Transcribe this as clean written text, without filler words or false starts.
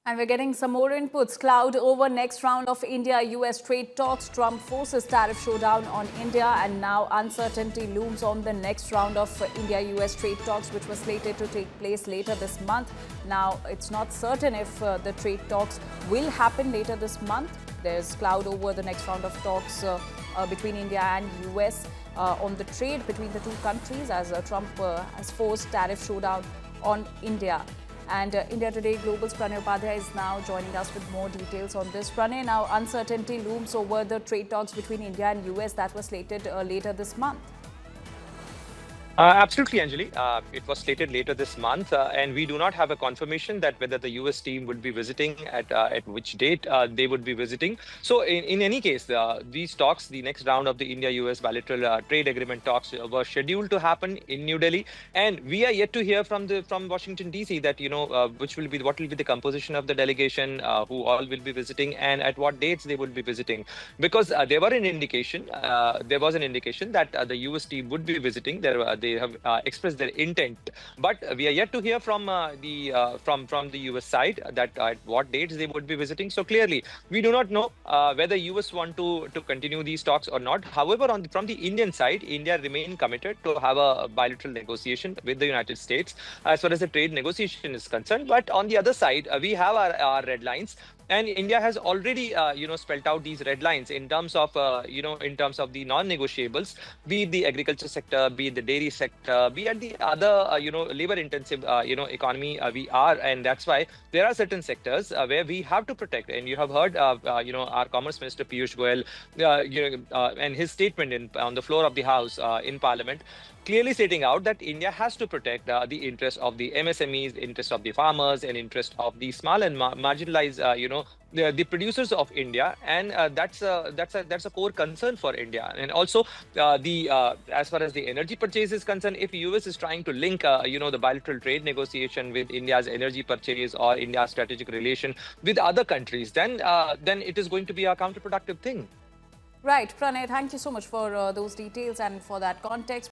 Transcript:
And we're getting some more inputs. Cloud over next round of India-US trade talks. Trump forces tariff showdown on India, and now uncertainty looms on the next round of India-US trade talks, which was slated to take place later this month. Now, it's not certain if the trade talks will happen later this month. There's cloud over the next round of talks between India and US on the trade between the two countries, as Trump has forced tariff showdown on India. And India Today Global's Pranay Upadhyay is now joining us with more details on this. Pranay, now uncertainty looms over the trade talks between India and US that were slated later this month. Absolutely, Anjali. It was slated later this month, and we do not have a confirmation that whether the US team would be visiting at which date they would be visiting. So, in any case, these talks, the next round of the India-US bilateral trade agreement talks, were scheduled to happen in New Delhi, and we are yet to hear from Washington D.C. that what will be the composition of the delegation, who all will be visiting, and at what dates they will be visiting, because there was an indication that the US team would be visiting. They have expressed their intent, but we are yet to hear from the US side that at what dates they would be visiting. So clearly, we do not know whether US want to continue these talks or not. However, from the Indian side, India remain committed to have a bilateral negotiation with the United States as far as the trade negotiation is concerned. But on the other side, we have our red lines. And India has already, spelled out these red lines in terms of, the non-negotiables, be it the agriculture sector, be it the dairy sector, be it the other, labor-intensive, economy we are. And that's why there are certain sectors where we have to protect. And you have heard, our Commerce Minister Piyush Goyal, and his statement on the floor of the House in Parliament, clearly stating out that India has to protect the interest of the MSMEs, the interest of the farmers, and interest of the small and marginalized, the producers of India, and that's a core concern for India. And also, as far as the energy purchase is concerned, if US is trying to link, the bilateral trade negotiation with India's energy purchase or India's strategic relation with other countries, then it is going to be a counterproductive thing. Right, Pranay, thank you so much for those details and for that context.